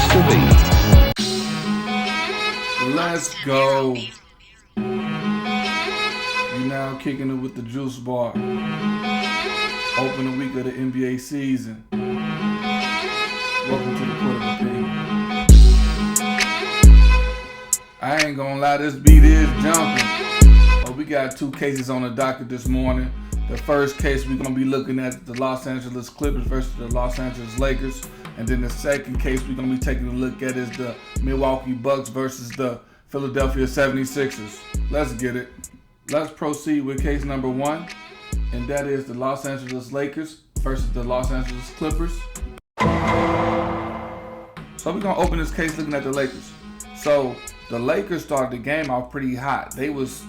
to be. Let's go. You now kicking it with the Juice Bar. Open the week of the NBA season. Welcome to the Court of Opinion. I ain't gonna lie, this beat is jumping. But we got two cases on the docket this morning. The first case we're gonna be looking at the Los Angeles Clippers versus the Los Angeles Lakers. And then the second case we're gonna be taking a look at is the Milwaukee Bucks versus the Philadelphia 76ers. Let's get it. Let's proceed with case number one, and that is the Los Angeles Lakers versus the Los Angeles Clippers. So we're gonna open this case looking at the Lakers. So the Lakers started the game off pretty hot. They was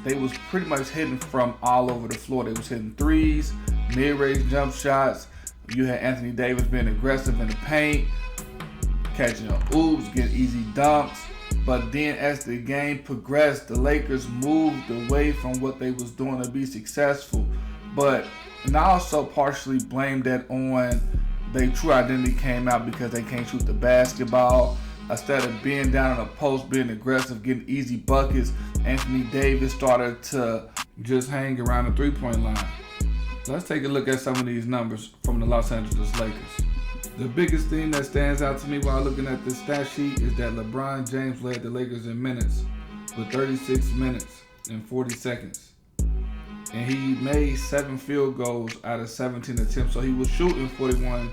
pretty much hitting from all over the floor. They was hitting threes, mid-range jump shots. You had Anthony Davis being aggressive in the paint, catching oops, getting easy dunks. But then as the game progressed, the Lakers moved away from what they was doing to be successful. And I also partially blame that on their true identity came out because they can't shoot the basketball. Instead of being down in the post, being aggressive, getting easy buckets, Anthony Davis started to just hang around the three-point line. Let's take a look at some of these numbers from the Los Angeles Lakers. The biggest thing that stands out to me while looking at this stat sheet is that LeBron James led the Lakers in minutes with 36 minutes and 40 seconds. And he made 7 field goals out of 17 attempts, so he was shooting 41%.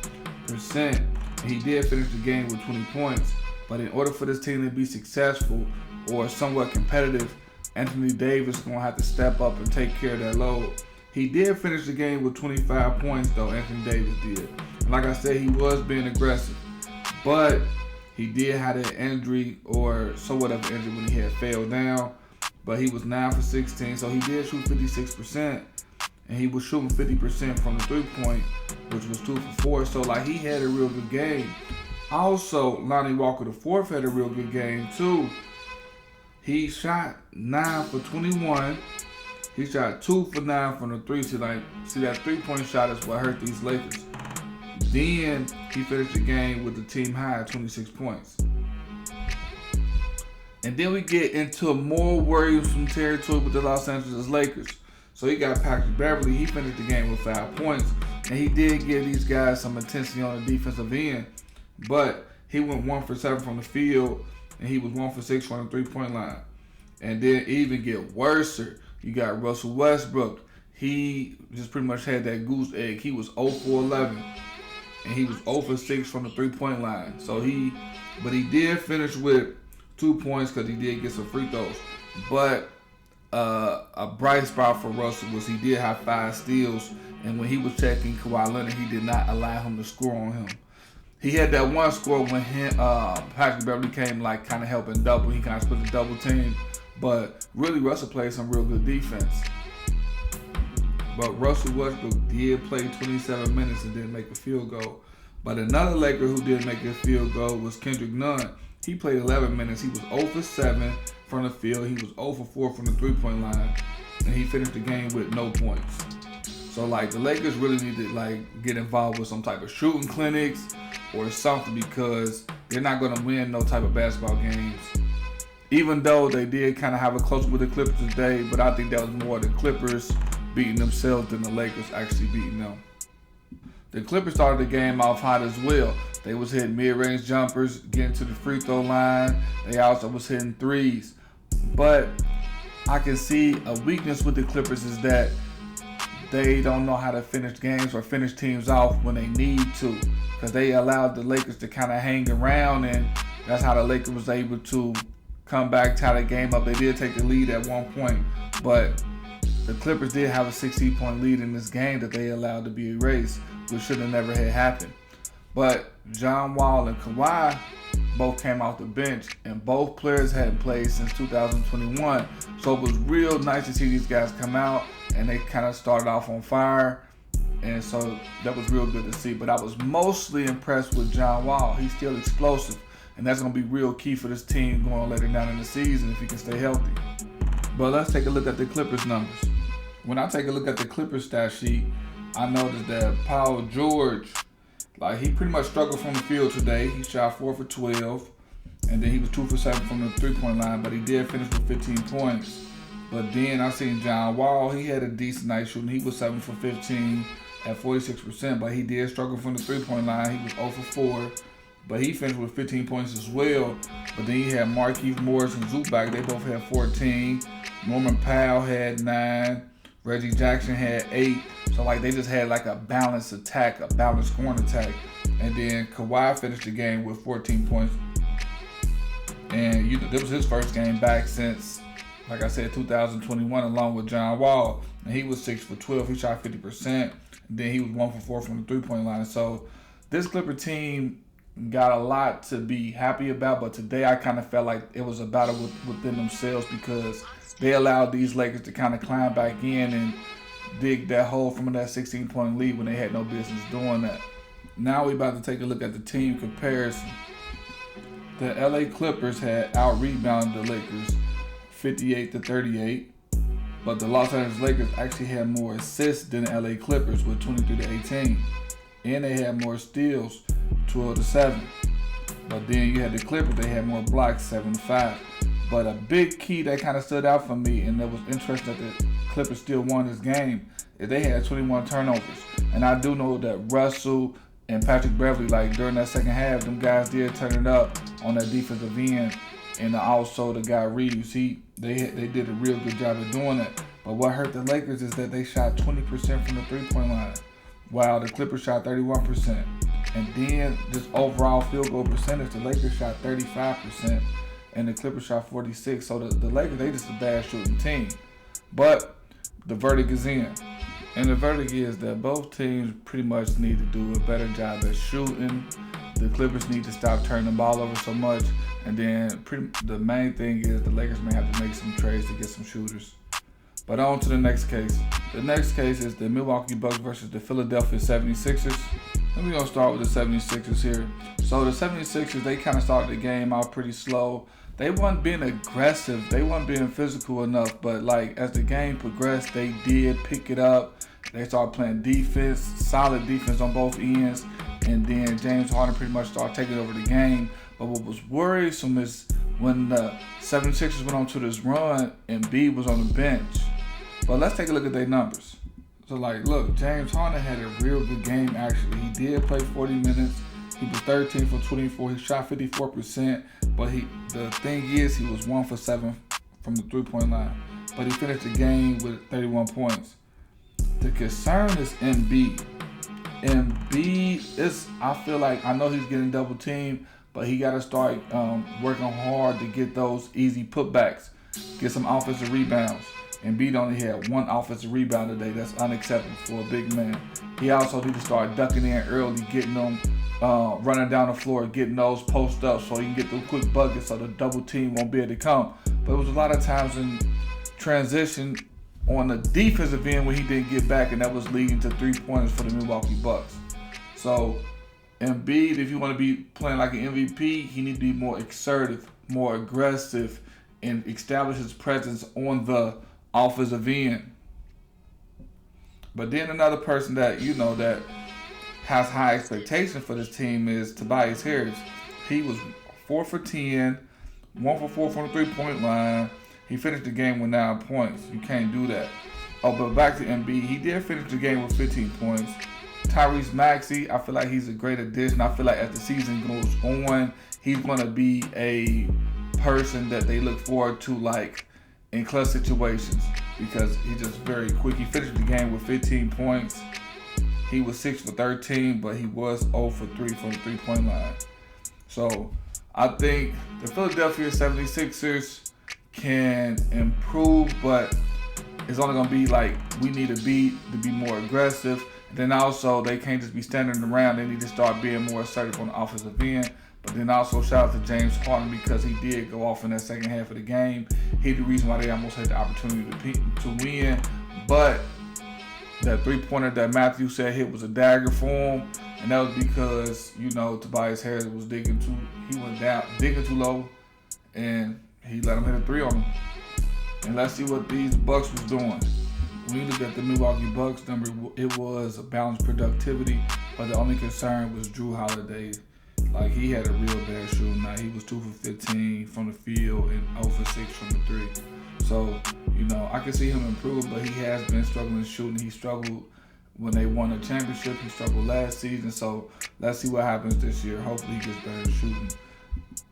And he did finish the game with 20 points. But in order for this team to be successful or somewhat competitive, Anthony Davis is going to have to step up and take care of that load. He did finish the game with 25 points though, Anthony Davis did. And like I said, he was being aggressive. But he did have an injury or somewhat of an injury when he had fell down. But he was 9 for 16, so he did shoot 56%. And he was shooting 50% from the three-point, which was 2 for 4. So like he had a real good game. Also, Lonnie Walker IV had a real good game too. He shot 9 for 21. He shot 2 for 9 from the three. See that three-point shot is what hurt these Lakers. Then he finished the game with the team high at 26 points. And then we get into a more worrisome territory with the Los Angeles Lakers. So he got Patrick Beverley. He finished the game with 5 points. And he did give these guys some intensity on the defensive end. But he went 1 for 7 from the field, and he was 1 for 6 from the three-point line. And then even get worse, you got Russell Westbrook. He just pretty much had that goose egg. He was 0 for 11, and he was 0 for 6 from the three-point line. But he did finish with 2 points because he did get some free throws. But a bright spot for Russell was he did have 5 steals, and when he was checking Kawhi Leonard, he did not allow him to score on him. He had that one score when Patrick Beverley came kind of helping double. He kind of split the double team. But really, Russell played some real good defense. But Russell Westbrook did play 27 minutes and didn't make a field goal. But another Laker who did make a field goal was Kendrick Nunn. He played 11 minutes. He was 0 for 7 from the field. He was 0 for 4 from the three-point line. And he finished the game with no points. So the Lakers really need to get involved with some type of shooting clinics or something, because they're not going to win no type of basketball games. Even though they did kind of have a close with the Clippers today, but I think that was more the Clippers beating themselves than the Lakers actually beating them. The Clippers started the game off hot as well. They was hitting mid-range jumpers, getting to the free throw line. They also was hitting threes. But I can see a weakness with the Clippers is that they don't know how to finish games or finish teams off when they need to, because they allowed the Lakers to kind of hang around, and that's how the Lakers was able to come back, tie the game up. They did take the lead at one point, but the Clippers did have a 16-point lead in this game that they allowed to be erased, which should have never had happened. But John Wall and Kawhi both came off the bench, and both players hadn't played since 2021. So it was real nice to see these guys come out, and they kind of started off on fire. And so that was real good to see. But I was mostly impressed with John Wall. He's still explosive, and that's going to be real key for this team going later down in the season if he can stay healthy. But let's take a look at the Clippers numbers. When I take a look at the Clippers stat sheet, I noticed that Paul George, he pretty much struggled from the field today. He shot 4 for 12. And then he was 2 for 7 from the 3-point line, but he did finish with 15 points. But then I seen John Wall, he had a decent night shooting. He was 7 for 15 at 46%, but he did struggle from the 3-point line. He was 0 for 4, but he finished with 15 points as well. But then he had Markieff Morris and Zubac. They both had 14. Norman Powell had 9. Reggie Jackson had 8. So like they just had like a balanced attack, a balanced scoring attack. And then Kawhi finished the game with 14 points. And this was his first game back since, like I said, 2021, along with John Wall. And he was 6 for 12. He shot 50%. And then he was 1 for 4 from the 3-point line. So this Clipper team got a lot to be happy about. But today I kind of felt like it was a battle within themselves, because they allowed these Lakers to kind of climb back in and dig that hole from that 16-point lead when they had no business doing that. Now we about to take a look at the team comparison. The LA Clippers had out-rebounded the Lakers 58-38, but the Los Angeles Lakers actually had more assists than the LA Clippers with 23-18, and they had more steals, 12-7. But then you had the Clippers, they had more blocks, 7-5. But a big key that kind of stood out for me, and that was interesting that the Clippers still won this game, is they had 21 turnovers. And I do know that Russell and Patrick Beverley, like during that second half, them guys did turn it up on that defensive end. And also the guy Reeves, they did a real good job of doing it. But what hurt the Lakers is that they shot 20% from the 3-point line, while the Clippers shot 31%. And then just overall field goal percentage, the Lakers shot 35%. And the Clippers shot 46%. So the Lakers, they just a bad shooting team. But the verdict is in. And the verdict is that both teams pretty much need to do a better job at shooting. The Clippers need to stop turning the ball over so much. And then the main thing is the Lakers may have to make some trades to get some shooters. But on to the next case. The next case is the Milwaukee Bucks versus the Philadelphia 76ers. And we're going to start with the 76ers here. So the 76ers, they kind of started the game out pretty slow. They weren't being aggressive. They weren't being physical enough. But like as the game progressed, they did pick it up. They started playing defense, solid defense on both ends. And then James Harden pretty much started taking over the game. But what was worrisome is when the 76ers went on to this run and Embiid was on the bench. But let's take a look at their numbers. So like, look, James Harden had a real good game actually. He did play 40 minutes. He was 13 for 24. He shot 54%. But the thing is, he was 1 for 7 from the 3-point line. But he finished the game with 31 points. The concern is Embiid. Embiid is, I feel like, I know he's getting double teamed, but he got to start working hard to get those easy putbacks, get some offensive rebounds. Embiid only had 1 offensive rebound today. That's unacceptable for a big man. He also needs to start ducking in early, getting them running down the floor, getting those post up so he can get the quick buckets so the double team won't be able to come. But it was a lot of times in transition on the defensive end when he didn't get back, and that was leading to 3-pointers for the Milwaukee Bucks. So Embiid, if you want to be playing like an MVP, he needs to be more assertive, more aggressive, and establish his presence on the offensive end. But then another person that that has high expectations for this team is Tobias Harris. He was 4 for 10, 1 for 4 from the 3-point line. He finished the game with 9 points. You can't do that. Oh, but back to Embiid. He did finish the game with 15 points. Tyrese Maxey, I feel like he's a great addition. I feel like as the season goes on, he's going to be a person that they look forward to, like, in clutch situations, because he's just very quick. He finished the game with 15 points. He was 6 for 13, but he was 0 for 3 from the 3-point line. So I think the Philadelphia 76ers can improve, but it's only going to be like we need to be more aggressive. And then also they can't just be standing around. They need to start being more assertive on the offensive end. But then also shout out to James Harden, because he did go off in that second half of the game. He's the reason why they almost had the opportunity to win. But that 3-pointer that Matthew said hit was a dagger for him, and that was because Tobias Harris was digging too low, and he let him hit a 3 on him. And let's see what these Bucks was doing. When you look at the Milwaukee Bucks number, it was a balanced productivity, but the only concern was Jrue Holiday. Like, he had a real bad shooting night. He was 2 for 15 from the field and 0 for 6 from the three. So, you know, I can see him improve, but he has been struggling shooting. He struggled when they won the championship. He struggled last season. So let's see what happens this year. Hopefully he gets better shooting.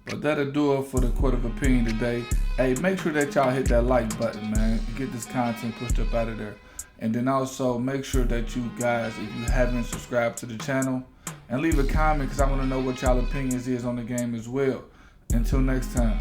But that'll do it for the Court of Opinion today. Hey, make sure that y'all hit that like button, man, and get this content pushed up out of there. And then also make sure that you guys, if you haven't subscribed to the channel, and leave a comment, because I want to know what y'all opinions is on the game as well. Until next time.